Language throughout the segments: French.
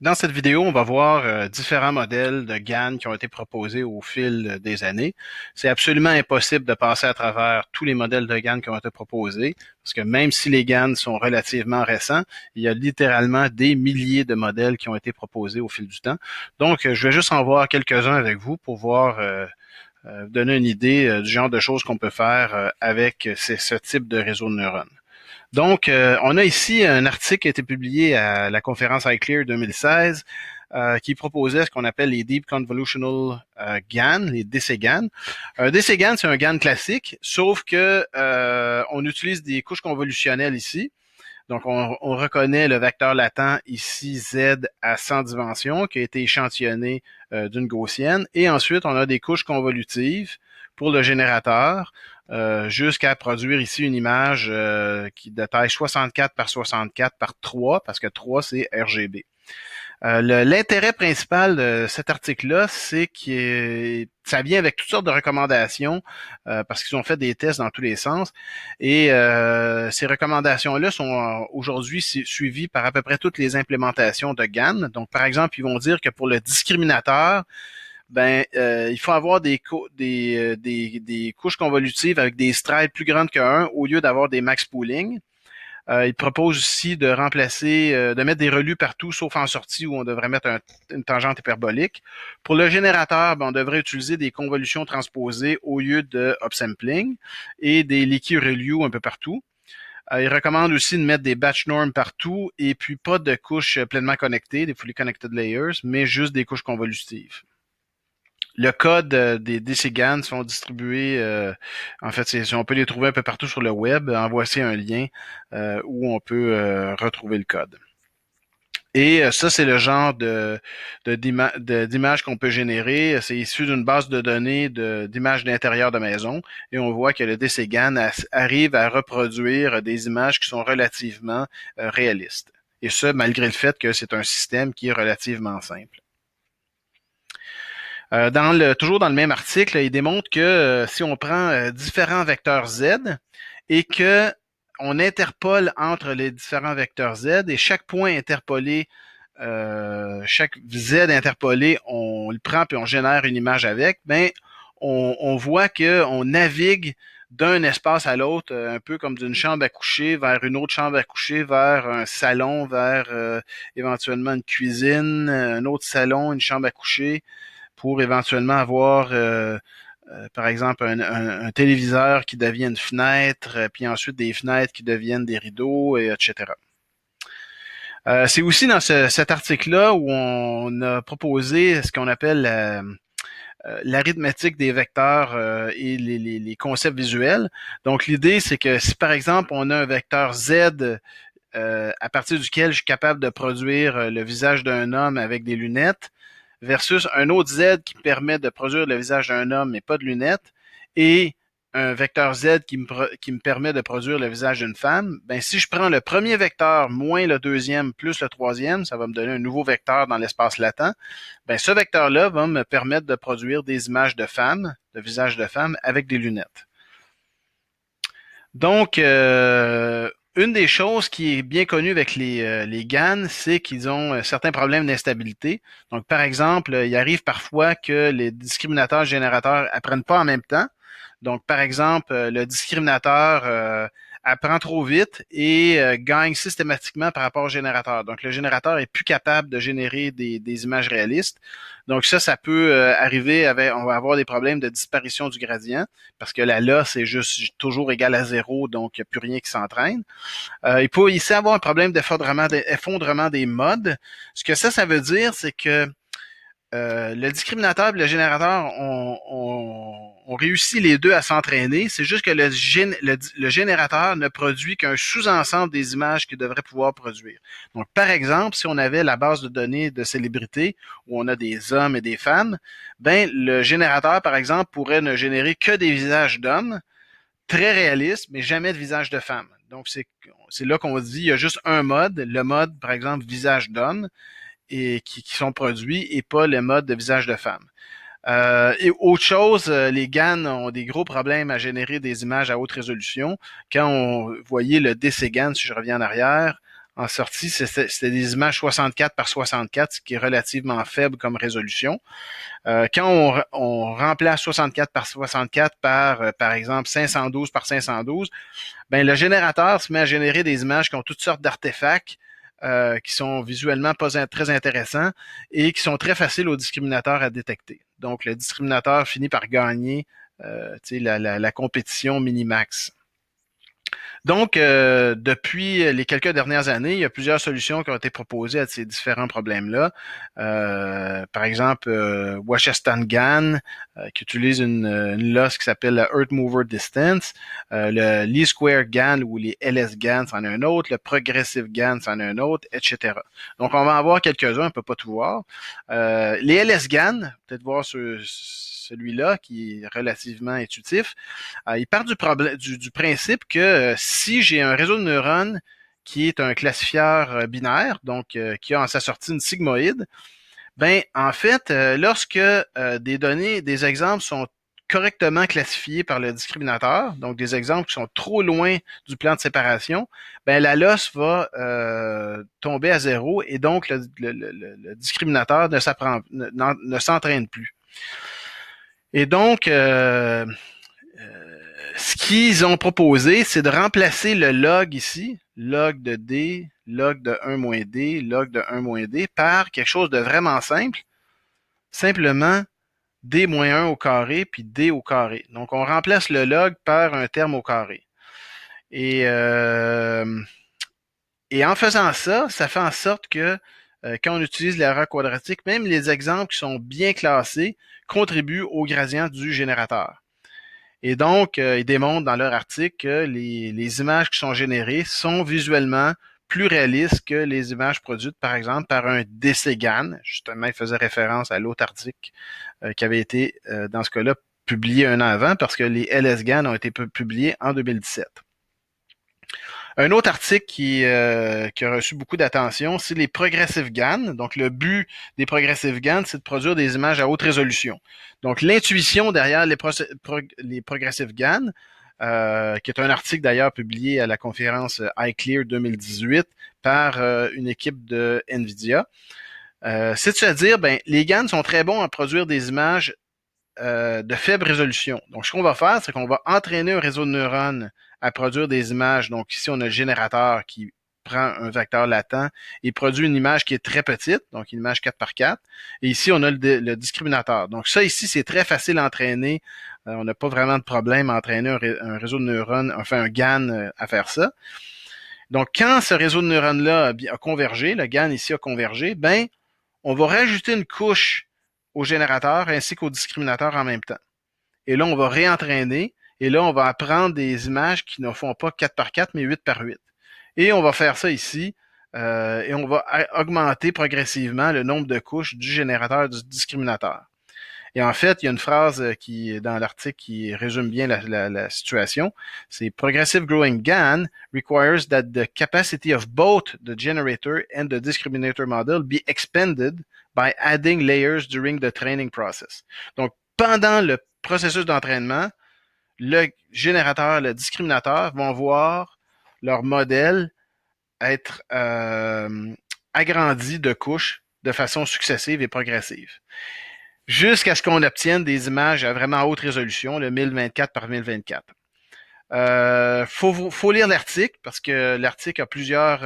Dans cette vidéo, on va voir différents modèles de GAN qui ont été proposés au fil des années. C'est absolument impossible de passer à travers tous les modèles de GAN qui ont été proposés, parce que même si les GAN sont relativement récents, il y a littéralement des milliers de modèles qui ont été proposés au fil du temps. Donc, je vais juste en voir quelques-uns avec vous pour voir, vous donner une idée du genre de choses qu'on peut faire avec ce type de réseau de neurones. Donc, on a ici un article qui a été publié à la conférence iClear 2016 qui proposait ce qu'on appelle les Deep Convolutional GAN, les DCGAN. Un DCGAN, c'est un GAN classique, sauf que on utilise des couches convolutionnelles ici. Donc, on reconnaît le vecteur latent ici Z à 100 dimensions qui a été échantillonné d'une gaussienne. Et ensuite, on a des couches convolutives pour le générateur jusqu'à produire ici une image qui de taille 64 par 64 par 3, parce que 3, c'est RGB. L'intérêt principal de cet article-là, c'est que ça vient avec toutes sortes de recommandations parce qu'ils ont fait des tests dans tous les sens. Et ces recommandations-là sont aujourd'hui suivies par à peu près toutes les implémentations de GAN. Donc, par exemple, ils vont dire que pour le discriminateur, il faut avoir des couches convolutives avec des strides plus grandes que 1 au lieu d'avoir des max pooling. Il propose aussi de remplacer, de mettre des relus partout, sauf en sortie où on devrait mettre une tangente hyperbolique. Pour le générateur, on devrait utiliser des convolutions transposées au lieu de upsampling et des leaky relus un peu partout. Il recommande aussi de mettre des batch norms partout et puis pas de couches pleinement connectées, des fully connected layers, mais juste des couches convolutives. Le code des DCGAN sont distribués, en fait, on peut les trouver un peu partout sur le web. En voici un lien où on peut retrouver le code. Et ça, c'est le genre d'images qu'on peut générer. C'est issu d'une base de données d'images d'intérieur de maison. Et on voit que le DCGAN arrive à reproduire des images qui sont relativement réalistes. Et ça, malgré le fait que c'est un système qui est relativement simple. Toujours dans le même article, il démontre que si on prend différents vecteurs Z et que on interpole entre les différents vecteurs Z et chaque point interpolé, chaque Z interpolé, on le prend puis on génère une image avec, on voit qu'on navigue d'un espace à l'autre, un peu comme d'une chambre à coucher vers une autre chambre à coucher, vers un salon, vers éventuellement une cuisine, un autre salon, une chambre à coucher, pour éventuellement avoir, par exemple, un téléviseur qui devient une fenêtre, puis ensuite des fenêtres qui deviennent des rideaux, etc. C'est aussi dans cet article-là où on a proposé ce qu'on appelle l'arithmétique des vecteurs et les concepts visuels. Donc, l'idée, c'est que si, par exemple, on a un vecteur Z à partir duquel je suis capable de produire le visage d'un homme avec des lunettes, versus un autre Z qui permet de produire le visage d'un homme mais pas de lunettes, et un vecteur Z qui me permet de produire le visage d'une femme, si je prends le premier vecteur moins le deuxième plus le troisième, ça va me donner un nouveau vecteur dans l'espace latent. Ce vecteur-là va me permettre de produire des images de femmes, de visages de femmes avec des lunettes. Donc, une des choses qui est bien connue avec les GAN, c'est qu'ils ont certains problèmes d'instabilité. Donc, par exemple, il arrive parfois que les discriminateurs générateurs apprennent pas en même temps. Donc, par exemple, le discriminateur apprend trop vite et gagne systématiquement par rapport au générateur. Donc, le générateur est plus capable de générer des images réalistes. Donc, ça peut arriver avec, on va avoir des problèmes de disparition du gradient parce que la là, c'est juste toujours égal à zéro, donc il n'y a plus rien qui s'entraîne. Il peut ici avoir un problème d'effondrement des modes. Ce que ça veut dire, c'est que le discriminateur et le générateur ont réussi les deux à s'entraîner. C'est juste que le générateur ne produit qu'un sous-ensemble des images qu'il devrait pouvoir produire. Donc, par exemple, si on avait la base de données de célébrités où on a des hommes et des femmes, le générateur, par exemple, pourrait ne générer que des visages d'hommes très réalistes, mais jamais de visages de femmes. Donc, c'est là qu'on dit il y a juste un mode, le mode, par exemple, visage d'homme, et qui sont produits et pas le mode de visage de femme. Et autre chose, les GAN ont des gros problèmes à générer des images à haute résolution. Quand on voyait le DC GAN, si je reviens en arrière, en sortie, c'était des images 64 par 64, ce qui est relativement faible comme résolution. Quand on remplace 64 par 64 par exemple, 512 par 512, ben le générateur se met à générer des images qui ont toutes sortes d'artefacts qui sont visuellement pas très intéressants et qui sont très faciles au discriminateur à détecter. Donc, le discriminateur finit par gagner la compétition minimax. Donc, depuis les quelques dernières années, il y a plusieurs solutions qui ont été proposées à ces différents problèmes-là. Par exemple, Washington GAN, qui utilise une loss qui s'appelle la Earth Mover Distance. Le Least Square GAN ou les LS GAN, c'en est un autre. Le Progressive GAN, c'en est un autre, etc. Donc, on va en voir quelques-uns, on ne peut pas tout voir. Les LS GAN, peut-être voir celui-là qui est relativement intuitif. Il part du principe que si j'ai un réseau de neurones qui est un classifieur binaire, donc qui a en sa sortie une sigmoïde, ben en fait, lorsque des exemples sont correctement classifiés par le discriminateur, donc des exemples qui sont trop loin du plan de séparation, ben la loss va tomber à zéro et donc le discriminateur ne s'entraîne plus. Et donc, ce qu'ils ont proposé, c'est de remplacer le log ici, log de D, log de 1 moins D, log de 1 moins D, par quelque chose de vraiment simple, simplement D moins 1 au carré, puis D au carré. Donc, on remplace le log par un terme au carré. Et en faisant ça, ça fait en sorte que quand on utilise l'erreur quadratique, même les exemples qui sont bien classés contribuent au gradient du générateur. Et donc, ils démontrent dans leur article que les images qui sont générées sont visuellement plus réalistes que les images produites, par exemple, par un DCGAN. Justement, ils faisaient référence à l'autre article qui avait été, dans ce cas-là, publié un an avant, parce que les LSGAN ont été publiés en 2017. Un autre article qui a reçu beaucoup d'attention, c'est les Progressive GAN. Donc, le but des Progressive GAN, c'est de produire des images à haute résolution. Donc, l'intuition derrière les Progressive GAN, qui est un article d'ailleurs publié à la conférence iClear 2018 par une équipe de NVIDIA, c'est de se dire, ben, les GAN sont très bons à produire des images de faible résolution. Donc, ce qu'on va faire, c'est qu'on va entraîner un réseau de neurones à produire des images. Donc, ici, on a le générateur qui prend un vecteur latent et produit une image qui est très petite, donc une image 4 par 4. Et ici, on a le discriminateur. Donc, ça, ici, c'est très facile à entraîner. On n'a pas vraiment de problème à entraîner un réseau de neurones, enfin un GAN à faire ça. Donc, quand ce réseau de neurones-là a convergé, le GAN ici a convergé, ben, on va rajouter une couche au générateur ainsi qu'au discriminateur en même temps. Et là, on va réentraîner. Et là, on va apprendre des images qui ne font pas 4 par 4, mais 8 par 8. Et on va faire ça ici. Et on va augmenter progressivement le nombre de couches du générateur du discriminateur. Et en fait, il y a une phrase qui est dans l'article qui résume bien la situation. C'est Progressive Growing GAN requires that the capacity of both the generator and the discriminator model be expanded by adding layers during the training process. Donc, pendant le processus d'entraînement, le générateur, le discriminateur vont voir leur modèle être agrandi de couches de façon successive et progressive, jusqu'à ce qu'on obtienne des images à vraiment haute résolution, le 1024 par 1024. Faut lire l'article parce que l'article a plusieurs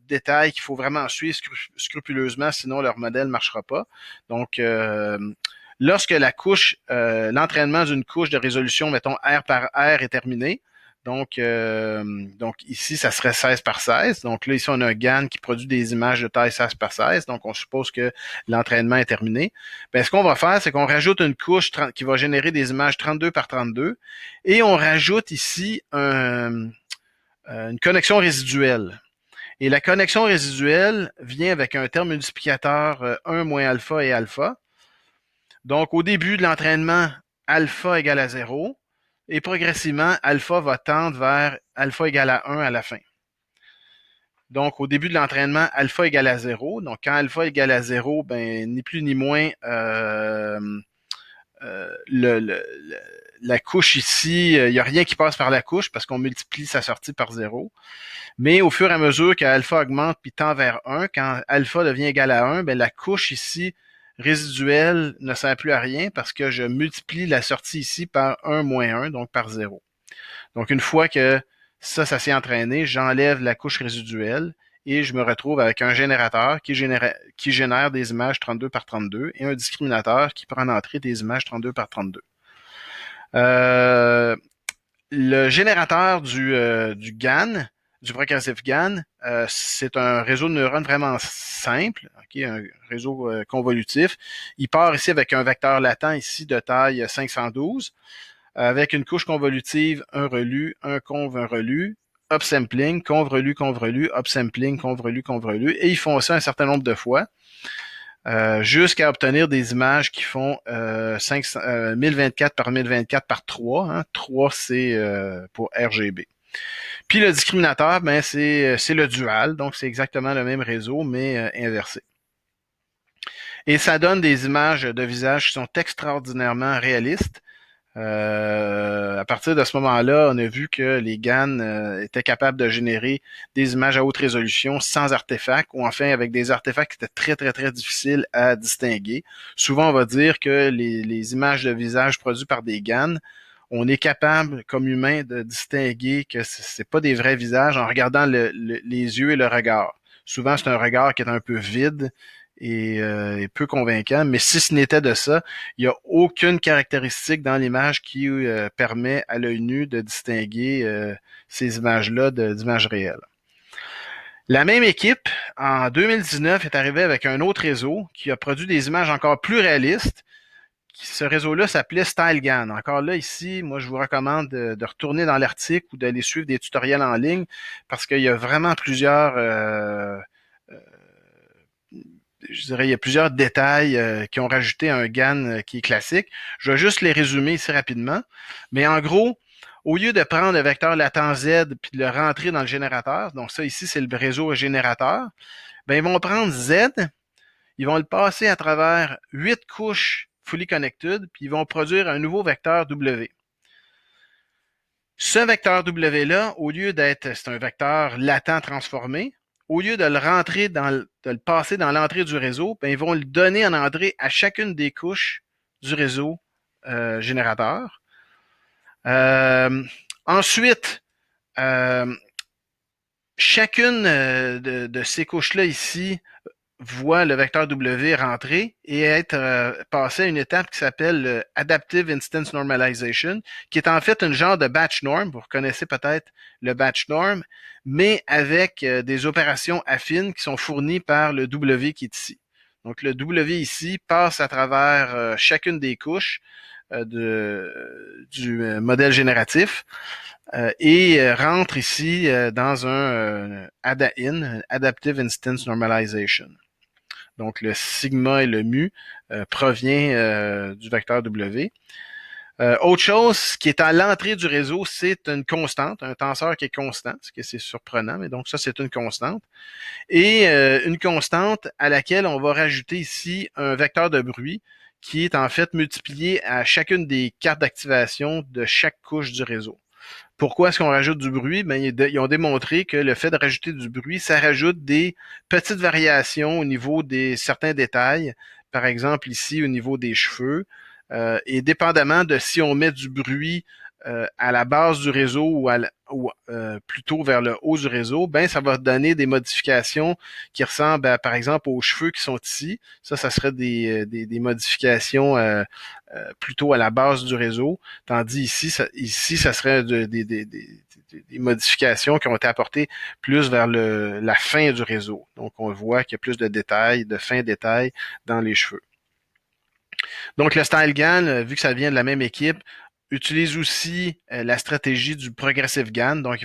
détails qu'il faut vraiment suivre scrupuleusement, sinon leur modèle ne marchera pas. Donc, lorsque l'entraînement d'une couche de résolution, mettons R par R est terminé, donc ici, ça serait 16 par 16. Donc là, ici, on a un GAN qui produit des images de taille 16 par 16. Donc, on suppose que l'entraînement est terminé. Ben, ce qu'on va faire, c'est qu'on rajoute une couche qui va générer des images 32 par 32 et on rajoute ici une connexion résiduelle. Et la connexion résiduelle vient avec un terme multiplicateur 1 moins alpha et alpha. Donc, au début de l'entraînement, alpha égale à 0. Et progressivement, alpha va tendre vers alpha égale à 1 à la fin. Donc, au début de l'entraînement, alpha égale à 0. Donc, quand alpha égale à 0, ben, ni plus ni moins, la couche ici, il n'y a rien qui passe par la couche parce qu'on multiplie sa sortie par 0. Mais au fur et à mesure que alpha augmente puis tend vers 1, quand alpha devient égal à 1, ben la couche ici résiduelle ne sert plus à rien parce que je multiplie la sortie ici par 1 moins 1, donc par 0. Donc une fois que ça s'est entraîné, j'enlève la couche résiduelle et je me retrouve avec un générateur qui génère des images 32 par 32 et un discriminateur qui prend en entrée des images 32 par 32. Le générateur du GAN, du Progressive GAN, c'est un réseau de neurones vraiment simple, okay, un réseau convolutif. Il part ici avec un vecteur latent ici de taille 512, avec une couche convolutive, un relu, un conv, un relu, upsampling, conv relu, upsampling, conv relu, et ils font ça un certain nombre de fois. Jusqu'à obtenir des images qui font 1024 par 1024 par 3. Hein. 3, c'est pour RGB. Puis le discriminateur, ben, c'est le dual, donc c'est exactement le même réseau, mais inversé. Et ça donne des images de visage qui sont extraordinairement réalistes. À partir de ce moment-là, on a vu que les GAN étaient capables de générer des images à haute résolution sans artefacts ou enfin avec des artefacts qui étaient très, très, très difficiles à distinguer. Souvent, on va dire que les images de visage produites par des GAN, on est capable, comme humain, de distinguer que c'est pas des vrais visages en regardant les yeux et le regard. Souvent, c'est un regard qui est un peu vide et peu convaincant, mais si ce n'était de ça, il n'y a aucune caractéristique dans l'image qui permet à l'œil nu de distinguer ces images-là d'images réelles. La même équipe, en 2019, est arrivée avec un autre réseau qui a produit des images encore plus réalistes. Ce réseau-là s'appelait StyleGAN. Encore là, ici, moi, je vous recommande de retourner dans l'article ou d'aller suivre des tutoriels en ligne parce qu'il y a vraiment plusieurs je dirais, il y a plusieurs détails qui ont rajouté un GAN qui est classique. Je vais juste les résumer ici rapidement. Mais en gros, au lieu de prendre le vecteur latent Z puis de le rentrer dans le générateur, donc ça ici, c'est le réseau générateur, ben ils vont prendre Z, ils vont le passer à travers 8 couches fully connected, puis ils vont produire un nouveau vecteur W. Ce vecteur W-là, au lieu d'être, c'est un vecteur latent transformé, au lieu de le rentrer de le passer dans l'entrée du réseau, ben, ils vont le donner en entrée à chacune des couches du réseau générateur. Ensuite, chacune de ces couches-là ici voit le vecteur W rentrer et être passé à une étape qui s'appelle Adaptive Instance Normalization, qui est en fait une genre de batch norm. Vous reconnaissez peut-être le batch norm, mais avec des opérations affines qui sont fournies par le W qui est ici. Donc le W ici passe à travers chacune des couches du modèle génératif et rentre ici dans un ADA-IN, Adaptive Instance Normalization. Donc le sigma et le mu provient du vecteur W. Autre chose qui est à l'entrée du réseau, c'est une constante, un tenseur qui est constant, ce qui est surprenant, mais donc ça c'est une constante. Et une constante à laquelle on va rajouter ici un vecteur de bruit qui est en fait multiplié à chacune des cartes d'activation de chaque couche du réseau. Pourquoi est-ce qu'on rajoute du bruit? Ben, ils ont démontré que le fait de rajouter du bruit, ça rajoute des petites variations au niveau des certains détails. Par exemple, ici, au niveau des cheveux. Et dépendamment de si on met du bruit à la base du réseau ou plutôt vers le haut du réseau, ben ça va donner des modifications qui ressemblent par exemple aux cheveux qui sont ici. Ça serait des modifications plutôt à la base du réseau, tandis ici, ça serait des modifications qui ont été apportées plus vers la fin du réseau. Donc, on voit qu'il y a plus de détails, de fins détails dans les cheveux. Donc, le StyleGAN, vu que ça vient de la même équipe, utilise aussi la stratégie du Progressive GAN. Donc,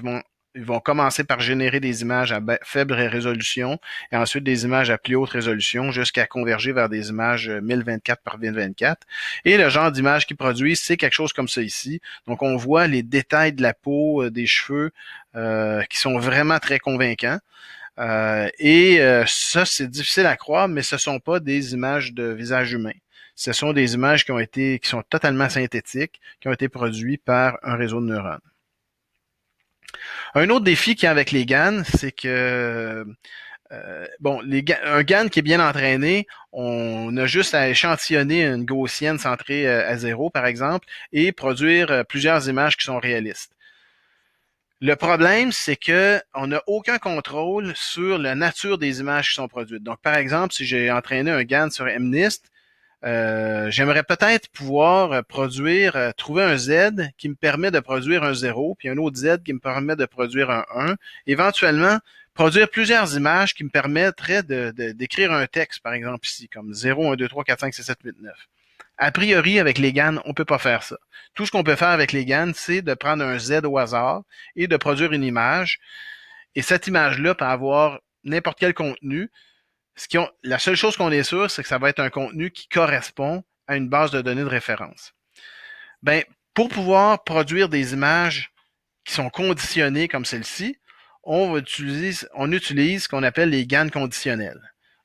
ils vont commencer par générer des images à faible résolution et ensuite des images à plus haute résolution jusqu'à converger vers des images 1024 par 1024. Et le genre d'image qu'ils produisent, c'est quelque chose comme ça ici. Donc, on voit les détails de la peau, des cheveux qui sont vraiment très convaincants. Ça, c'est difficile à croire, mais ce ne sont pas des images de visage humain. Ce sont des images qui sont totalement synthétiques, qui ont été produites par un réseau de neurones. Un autre défi qu'il y a avec les GAN, c'est que un GAN qui est bien entraîné, on a juste à échantillonner une gaussienne centrée à 0, par exemple, et produire plusieurs images qui sont réalistes. Le problème, c'est que on n'a aucun contrôle sur la nature des images qui sont produites. Donc, par exemple, si j'ai entraîné un GAN sur MNIST, j'aimerais peut-être pouvoir trouver un Z qui me permet de produire un 0, puis un autre Z qui me permet de produire un 1. Éventuellement, produire plusieurs images qui me permettraient d'écrire un texte, par exemple ici, comme 0, 1, 2, 3, 4, 5, 6, 7, 8, 9. A priori, avec les GAN, on peut pas faire ça. Tout ce qu'on peut faire avec les GAN, c'est de prendre un Z au hasard et de produire une image. Et cette image-là peut avoir n'importe quel contenu. La seule chose qu'on est sûr, c'est que ça va être un contenu qui correspond à une base de données de référence. Ben, pour pouvoir produire des images qui sont conditionnées comme celle-ci, on utilise ce qu'on appelle les GAN conditionnels.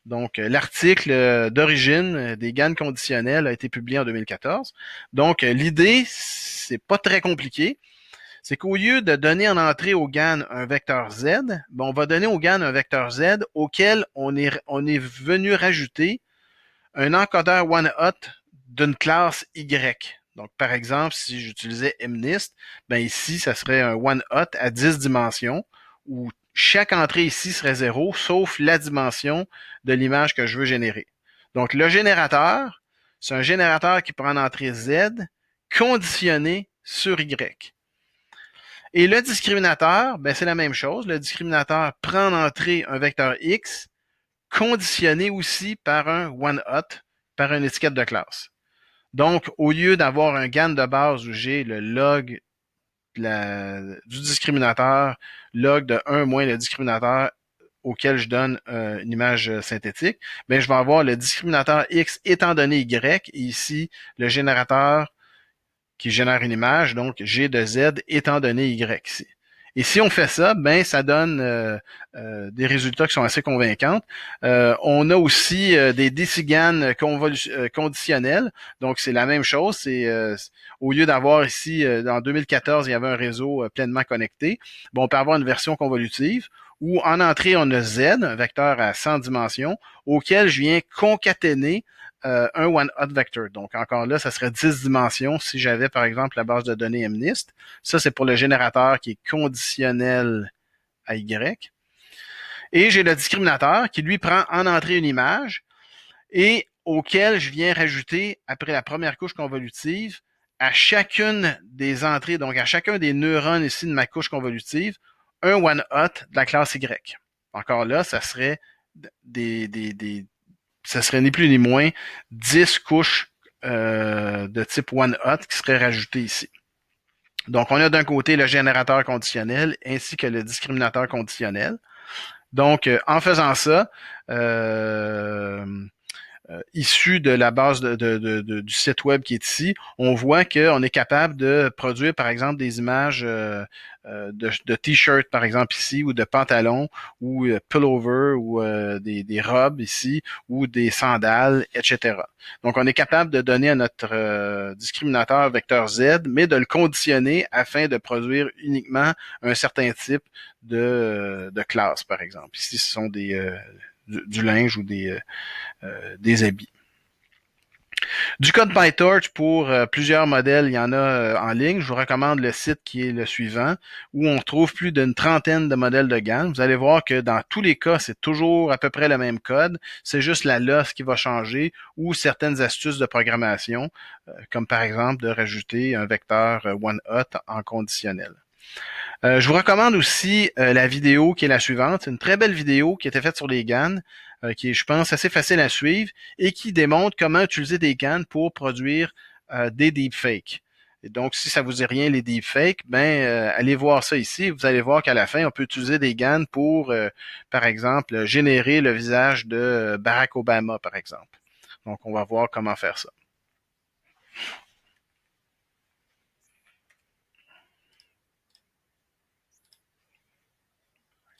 Donc, l'article d'origine des GAN conditionnels a été publié en 2014. Donc, l'idée, c'est pas très compliqué. C'est qu'au lieu de donner en entrée au GAN un vecteur Z, ben on va donner au GAN un vecteur Z auquel on est venu rajouter un encodeur one-hot d'une classe Y. Donc, par exemple, si j'utilisais MNIST, ben ici, ça serait un one-hot à 10 dimensions où chaque entrée ici serait 0, sauf la dimension de l'image que je veux générer. Donc, le générateur, c'est un générateur qui prend en entrée Z conditionné sur Y. Et le discriminateur, ben c'est la même chose. Le discriminateur prend en entrée un vecteur X conditionné aussi par un one-hot, par une étiquette de classe. Donc, au lieu d'avoir un GAN de base où j'ai le log du discriminateur, log de 1 moins le discriminateur auquel je donne une image synthétique, ben, je vais avoir le discriminateur X étant donné Y, et ici, le générateur qui génère une image, donc G de Z étant donné Y ici. Et si on fait ça, ben ça donne des résultats qui sont assez convaincants. On a aussi des DCGAN conditionnels, donc c'est la même chose. Au lieu d'avoir ici, en 2014, il y avait un réseau pleinement connecté, bon, on peut avoir une version convolutive où en entrée, on a Z, un vecteur à 100 dimensions, auquel je viens concaténer un one-hot vector. Donc, encore là, ça serait 10 dimensions si j'avais, par exemple, la base de données MNIST. Ça, c'est pour le générateur qui est conditionnel à Y. Et j'ai le discriminateur qui, lui, prend en entrée une image et auquel je viens rajouter, après la première couche convolutive, à chacune des entrées, donc à chacun des neurones ici de ma couche convolutive, un one-hot de la classe Y. Encore là, ça serait ça serait ni plus ni moins 10 couches de type one-hot qui seraient rajoutées ici. Donc, on a d'un côté le générateur conditionnel ainsi que le discriminateur conditionnel. Donc, en faisant ça, issu de la base du site web qui est ici, on voit qu'on est capable de produire, par exemple, des images de t-shirts, par exemple, ici, ou de pantalons, ou pullover, ou des robes ici, ou des sandales, etc. Donc, on est capable de donner à notre discriminateur vecteur Z, mais de le conditionner afin de produire uniquement un certain type de classe, par exemple. Ici, ce sont du linge ou des habits. Du code PyTorch pour plusieurs modèles, il y en a en ligne. Je vous recommande le site qui est le suivant, où on trouve plus d'une trentaine de modèles de GAN. Vous allez voir que dans tous les cas, c'est toujours à peu près le même code. C'est juste la loss qui va changer ou certaines astuces de programmation, comme par exemple de rajouter un vecteur one-hot en conditionnel. Je vous recommande aussi la vidéo qui est la suivante. C'est une très belle vidéo qui a été faite sur les GAN, qui est, je pense, assez facile à suivre et qui démontre comment utiliser des GAN pour produire des deepfakes. Et donc, si ça vous dit rien, les deepfakes, allez voir ça ici. Vous allez voir qu'à la fin, on peut utiliser des GAN pour, par exemple, générer le visage de Barack Obama, par exemple. Donc, on va voir comment faire ça.